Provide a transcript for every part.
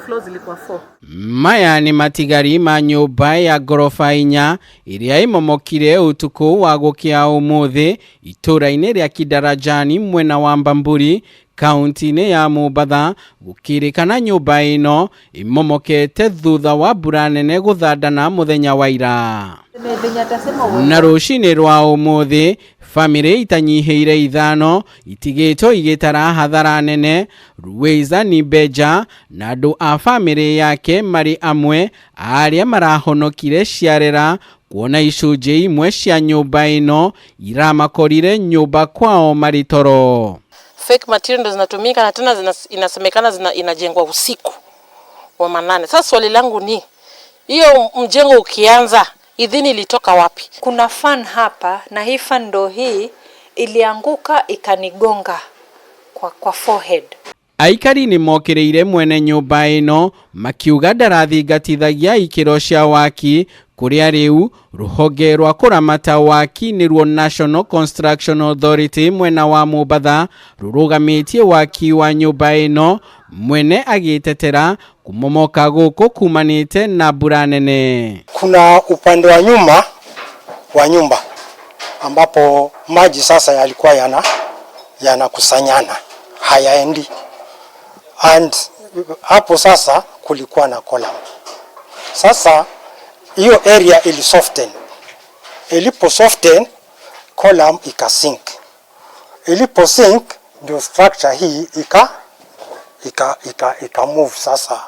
floors ilikuwa 4. Maya ni matigari ma nyumba ya ngoroba 4 iria imomokire utuku wa gukia umuthi itura-ini ria Kidarajani mwena wa Bamiri kaunti-ini ya Mombatha gukirikana nyumba ino imomokete thutha wa mbura nene guthandana muthenya wa ira. Na rucini rwa umuthi family itanyiheire 5 itigito igitara hathara nene. Ruweza ni Beja na andu a family yake mari amwe aria marahonokire ciarera kuona icunji imwe cia nyumba ino iramakorire nyumba kwao maritoro. Fake material ndo zinatumika na tena inasemekana inajengwa usiku wa manane. Sasa swali langu ni hiyo mjengo ukianza idhini ilitoka wapi? Kuna fan hapa na hii fan ndo hii ilianguka ikanigonga kwa forehead. Aikari ni mokireire mwene nyumba ino makiuga ndarathingatithagia ikiro cia waki kuria riu ruhonge rwa kuramata waki niruo National Construction Authority mwena wa Mombatha rurugamitie waki wa nyumba ino, mwene agitetera kumomoka guku kumanite na mbura nene. Kuna upande wa nyuma wa nyumba ambapo maji sasa yalikuwa yanakusanyana hayaendi, and hapo sasa kulikuwa na column. Sasa hiyo area ili soften, ilipo soften column ikasink, ilipo sink ndio structure hii ika move sasa.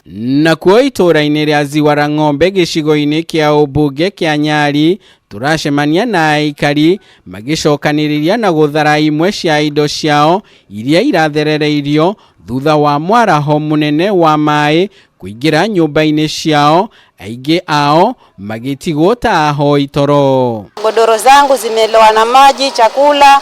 Na kuo itura-ini ria Ziwara Ng'ombe gicigo-ini kia ubunge kia Nyali turacemania na aikari magicokaniria na guthara imwe cia indo ciao iria iratherereirio thutha wa mwaraho munene wa mai kuingira nyumba-ini ciao, aingi ao magitigwo ta ahoi toro. Godoro zangu zimelowa na maji, chakula,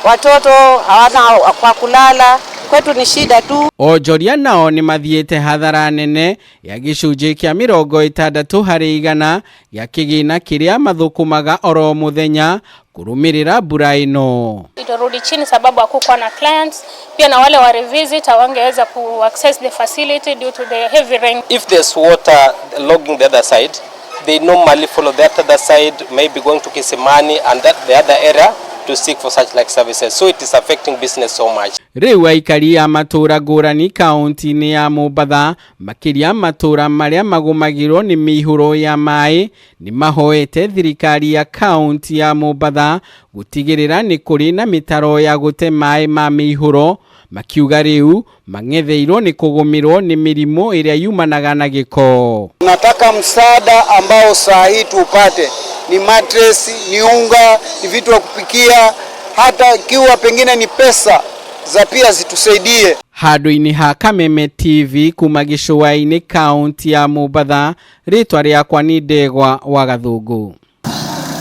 watoto hawana kwa kulala, kwetu ni shida tu. Ojoria nao ni mathiete hathara nene ya gicunji kia 60 hari 100 ya kigina kiria mathukumaga oro muthenya kurumirira mbura ino. Itarudi chini sababu hakukuwa na clients, pia na wale wa revisit hawangeweza ku access the facility due to the heavy rain. If there's water logging the other side, they normally follow that other side, maybe going to Kisimani and that the other area to seek for such like services, so it is affecting business so much. Riu aikari ya matura ngurani kaunti-ini ya Mombatha makiria matura maria magumagirwo ni mihuro ya mai ni mahoete thirikari ya kaunti ya Mombatha gutigirira ni kuri na mitaro ya gute mai ma mihuro, makiuga riu mangetheirwo ni kugumirwo ni mirimo iria yumanaga na giko. Nataka msaada ambao saa hii tupate ni mattress, ni unga, ni vitu vya kupikia, hata ikiwa pengine ni pesa za pia zitusaidie. Handu-ini ha Kameme TV kuma gicũa-ini kaunti ya Mombatha, ritwa riakwa ni Ndegwa wa Gathungu.